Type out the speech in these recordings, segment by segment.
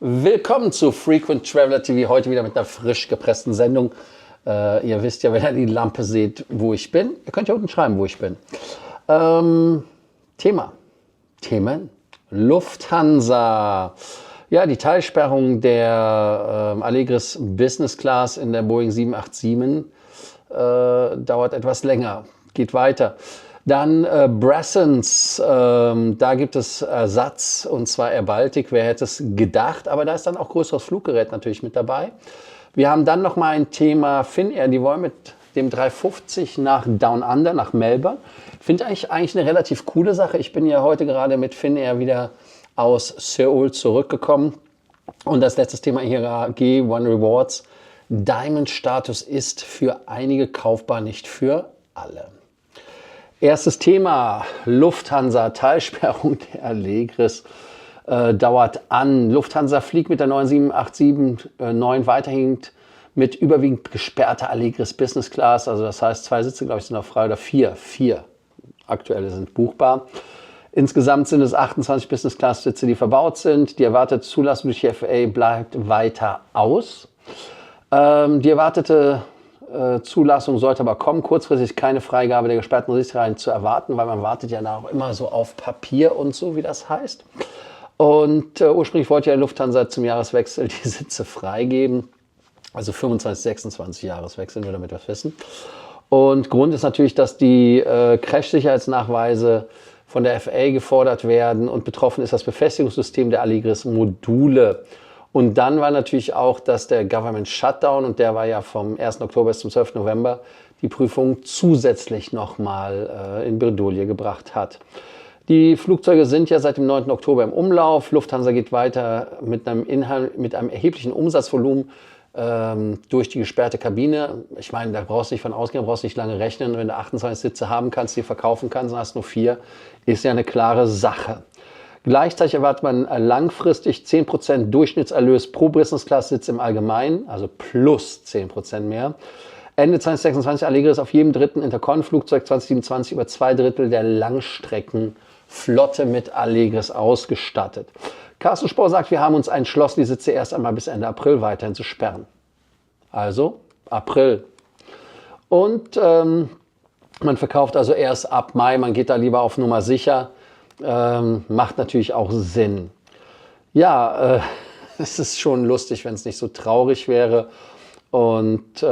Willkommen zu Frequent Traveler TV, heute wieder mit einer frisch gepressten Sendung. Ihr wisst ja, wenn ihr die Lampe seht, wo ich bin. Ihr könnt ja unten schreiben, wo ich bin. Themen. Lufthansa. Ja, die Teilsperrung der Allegris Business Class in der Boeing 787 dauert etwas länger, geht weiter. Dann Bressons, da gibt es Ersatz, und zwar Air Baltic, wer hätte es gedacht, aber da ist dann auch größeres Fluggerät natürlich mit dabei. Wir haben dann noch mal ein Thema Finnair, die wollen mit dem 350 nach Down Under, nach Melbourne. Finde ich eigentlich eine relativ coole Sache. Ich bin ja heute gerade mit Finnair wieder aus Seoul zurückgekommen. Und das letzte Thema hier, G1 Rewards. Diamond-Status ist für einige kaufbar, nicht für alle. Erstes Thema, Lufthansa, Teilsperrung der Allegris dauert an. Lufthansa fliegt mit der neuen 787-9 weiterhin mit überwiegend gesperrter Allegris Business Class. Also das heißt, 2 Sitze, glaube ich, sind noch frei oder 4. 4 aktuelle sind buchbar. Insgesamt sind es 28 Business Class Sitze, die verbaut sind. Die erwartete Zulassung durch die FAA bleibt weiter aus. Die erwartete Zulassung sollte aber kommen. Kurzfristig keine Freigabe der gesperrten Sitzreihen zu erwarten, weil man wartet ja auch immer so auf Papier und so, wie das heißt. Und ursprünglich wollte ja Lufthansa zum Jahreswechsel die Sitze freigeben. Also 25, 26 Jahreswechsel, nur damit wir das wissen. Und Grund ist natürlich, dass die Crash-Sicherheitsnachweise von der FAA gefordert werden und betroffen ist das Befestigungssystem der Allegris Module. Und dann war natürlich auch, dass der Government Shutdown, und der war ja vom 1. Oktober bis zum 12. November, die Prüfung zusätzlich nochmal in Bredouille gebracht hat. Die Flugzeuge sind ja seit dem 9. Oktober im Umlauf. Lufthansa geht weiter mit einem erheblichen Umsatzvolumen durch die gesperrte Kabine. Ich meine, da brauchst du nicht von ausgehen, brauchst nicht lange rechnen. Wenn du 28 Sitze haben kannst, die verkaufen kannst, dann hast du nur 4, ist ja eine klare Sache. Gleichzeitig erwartet man langfristig 10% Durchschnittserlös pro Business Class Sitz im Allgemeinen, also plus 10% mehr. Ende 2026 Allegris auf jedem dritten Intercon-Flugzeug, 2027 über 2/3 der Langstreckenflotte mit Allegris ausgestattet. Carsten Spohr sagt, wir haben uns entschlossen, die Sitze erst einmal bis Ende April weiterhin zu sperren. Also April. Und man verkauft also erst ab Mai, man geht da lieber auf Nummer sicher. Macht natürlich auch Sinn. Ja, es ist schon lustig, wenn es nicht so traurig wäre. Und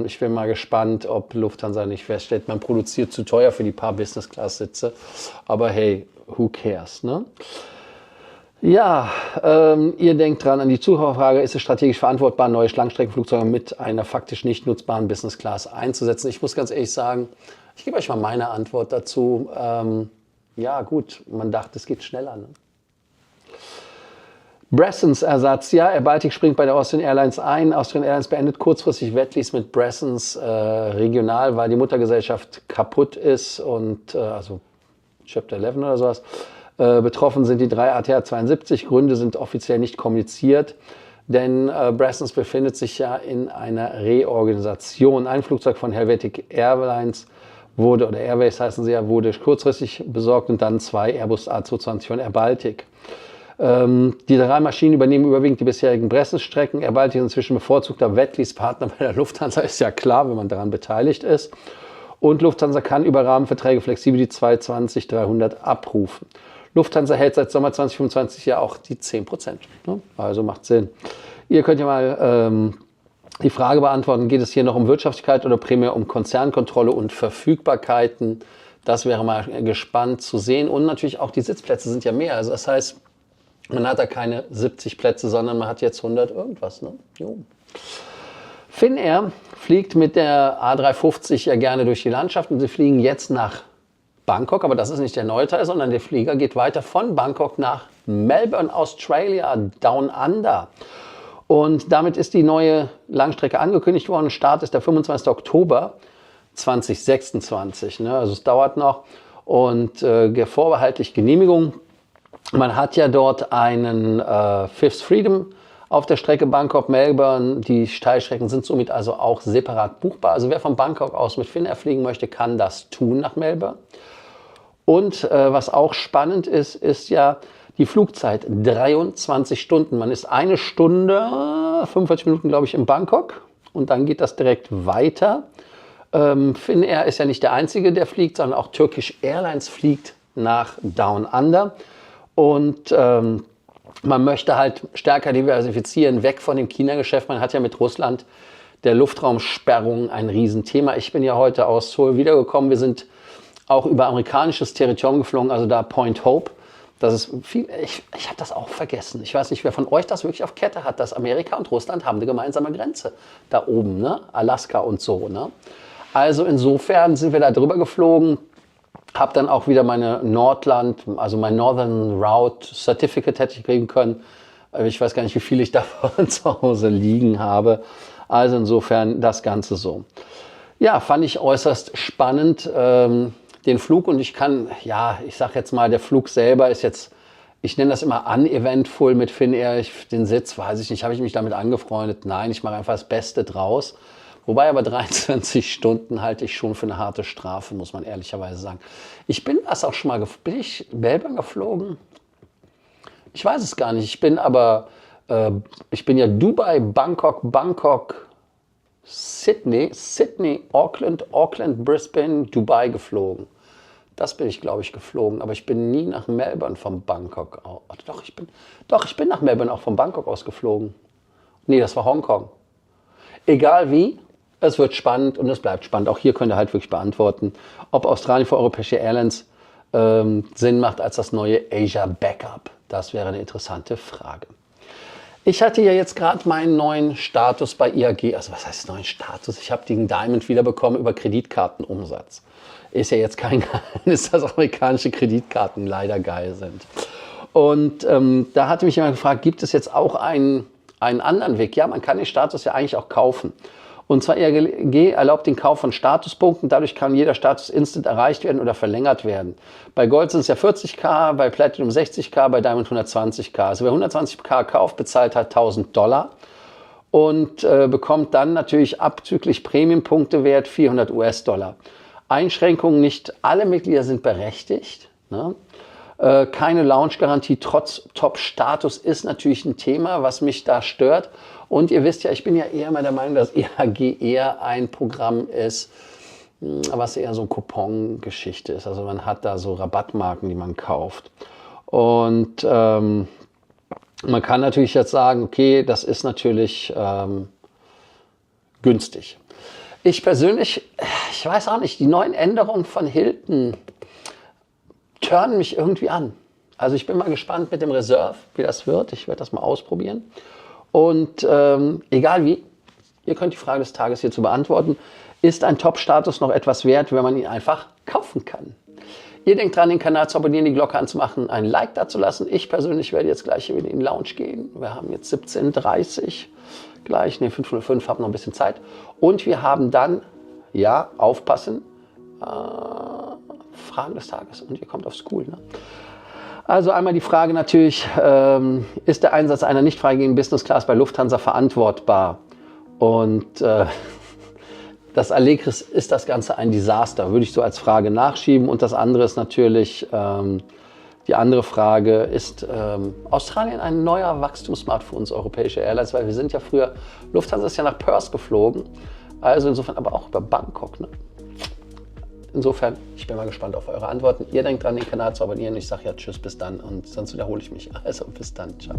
ich bin mal gespannt, ob Lufthansa nicht feststellt, man produziert zu teuer für die paar Business-Class-Sitze. Aber hey, who cares, ne? Ja, ihr denkt dran an die Zuhörerfrage, ist es strategisch verantwortbar, neue Langstreckenflugzeuge mit einer faktisch nicht nutzbaren Business Class einzusetzen? Ich muss ganz ehrlich sagen, ich gebe euch mal meine Antwort dazu. Ja gut, man dachte, es geht schneller. Ne? Bressons Ersatz, ja, Air Baltic springt bei der Austrian Airlines ein. Austrian Airlines beendet kurzfristig Wetlease mit Bressons regional, weil die Muttergesellschaft kaputt ist und also Chapter 11 oder sowas. Betroffen sind die 3 ATR-72. Gründe sind offiziell nicht kommuniziert, denn Bressons befindet sich ja in einer Reorganisation. Ein Flugzeug von Helvetic Airlines oder Airways heißen sie ja, wurde kurzfristig besorgt und dann 2 Airbus A220 von Air Baltic. Die 3 Maschinen übernehmen überwiegend die bisherigen Bressons-Strecken. Air Baltic ist inzwischen bevorzugter Wetlease-Partner bei der Lufthansa, ist ja klar, wenn man daran beteiligt ist. Und Lufthansa kann über Rahmenverträge flexibel die 220-300 abrufen. Lufthansa hält seit Sommer 2025 ja auch die 10%. Ne? Also macht Sinn. Ihr könnt ja mal die Frage beantworten, geht es hier noch um Wirtschaftlichkeit oder primär um Konzernkontrolle und Verfügbarkeiten? Das wäre mal gespannt zu sehen. Und natürlich auch die Sitzplätze sind ja mehr. Also das heißt, man hat da keine 70 Plätze, sondern man hat jetzt 100 irgendwas. Ne? Jo. Finnair fliegt mit der A350 ja gerne durch die Landschaft und sie fliegen jetzt nach Bangkok, aber das ist nicht der neue Teil, sondern der Flieger geht weiter von Bangkok nach Melbourne, Australia, Down Under. Und damit ist die neue Langstrecke angekündigt worden. Start ist der 25. Oktober 2026. Ne? Also es dauert noch und vorbehaltlich Genehmigung. Man hat ja dort einen Fifth Freedom auf der Strecke Bangkok-Melbourne. Die Teilstrecken sind somit also auch separat buchbar. Also wer von Bangkok aus mit Finnair fliegen möchte, kann das tun nach Melbourne. Und was auch spannend ist, ist ja, Die Flugzeit 23 Stunden. Man ist 1 Stunde, 45 Minuten, glaube ich, in Bangkok und dann geht das direkt weiter. Finnair ist ja nicht der einzige, der fliegt, sondern auch Turkish Airlines fliegt nach Down Under. Und man möchte halt stärker diversifizieren, weg von dem China-Geschäft. Man hat ja mit Russland der Luftraumsperrung ein Riesenthema. Ich bin ja heute aus Seoul wiedergekommen. Wir sind auch über amerikanisches Territorium geflogen, also da Point Hope. Das ist viel, ich habe das auch vergessen. Ich weiß nicht, wer von euch das wirklich auf Kette hat, dass Amerika und Russland haben eine gemeinsame Grenze da oben, ne? Alaska und so. Ne? Also insofern sind wir da drüber geflogen. Habe dann auch wieder meine Nordland, also mein Northern Route Certificate hätte ich kriegen können. Ich weiß gar nicht, wie viel ich davon zu Hause liegen habe. Also insofern das Ganze so. Ja, fand ich äußerst spannend, den Flug. Und ich kann, ja, ich sage jetzt mal, der Flug selber ist jetzt, ich nenne das immer uneventful mit Finnair. Den Sitz, weiß ich nicht, habe ich mich damit angefreundet? Nein, ich mache einfach das Beste draus. Wobei aber 23 Stunden halte ich schon für eine harte Strafe, muss man ehrlicherweise sagen. Ich bin das auch schon mal, bin ich Melbourne geflogen? Ich weiß es gar nicht. Ich bin ja Dubai, Bangkok, Sydney, Auckland, Brisbane, Dubai geflogen. Das bin ich, glaube ich, geflogen. Aber ich bin nie nach Melbourne von Bangkok aus. Doch, ich bin nach Melbourne auch von Bangkok aus geflogen. Nee, das war Hongkong. Egal wie. Es wird spannend und es bleibt spannend. Auch hier könnt ihr halt wirklich beantworten, ob Australien für europäische Airlines Sinn macht als das neue Asia Backup. Das wäre eine interessante Frage. Ich hatte ja jetzt gerade meinen neuen Status bei IAG. Also was heißt neuen Status? Ich habe den Diamond wiederbekommen über Kreditkartenumsatz. Ist ja jetzt kein Geheimnis, dass amerikanische Kreditkarten leider geil sind. Und da hatte mich jemand gefragt, gibt es jetzt auch einen anderen Weg? Ja, man kann den Status ja eigentlich auch kaufen. Und zwar IAG erlaubt den Kauf von Statuspunkten. Dadurch kann jeder Status instant erreicht werden oder verlängert werden. Bei Gold sind es ja 40.000, bei Platinum 60.000, bei Diamond 120.000. Also wer 120.000 kauft, bezahlt halt $1.000 und bekommt dann natürlich abzüglich Prämienpunktewert 400 US-Dollar. Einschränkungen, nicht alle Mitglieder sind berechtigt. Ne? Keine Lounge-Garantie trotz Top-Status ist natürlich ein Thema, was mich da stört. Und ihr wisst ja, ich bin ja eher mal der Meinung, dass IAG eher ein Programm ist, was eher so Coupon-Geschichte ist. Also man hat da so Rabattmarken, die man kauft. Und man kann natürlich jetzt sagen, okay, das ist natürlich günstig. Ich persönlich, ich weiß auch nicht, die neuen Änderungen von Hilton turnen mich irgendwie an. Also ich bin mal gespannt mit dem Reserve, wie das wird. Ich werde das mal ausprobieren. Und egal wie, ihr könnt die Frage des Tages hierzu beantworten. Ist ein Top-Status noch etwas wert, wenn man ihn einfach kaufen kann? Ihr denkt dran, den Kanal zu abonnieren, die Glocke anzumachen, ein Like dazulassen. Ich persönlich werde jetzt gleich wieder in die Lounge gehen. Wir haben jetzt 17:30 Uhr gleich, ne 5:05 Uhr, habe noch ein bisschen Zeit. Und wir haben dann, ja, aufpassen, Fragen des Tages und ihr kommt aufs Cool. Ne? Also einmal die Frage natürlich, ist der Einsatz einer nicht freigegebenen Business Class bei Lufthansa verantwortbar? Und das Allegris, ist das Ganze ein Desaster? Würde ich so als Frage nachschieben. Und das andere ist natürlich, die andere Frage, ist Australien ein neuer Wachstumsmarkt für uns europäische Airlines? Weil wir sind ja früher, Lufthansa ist ja nach Perth geflogen, also insofern aber auch über Bangkok. Ne? Insofern, ich bin mal gespannt auf eure Antworten. Ihr denkt dran, den Kanal zu abonnieren. Ich sage ja tschüss, bis dann und sonst wiederhole ich mich. Also bis dann, ciao.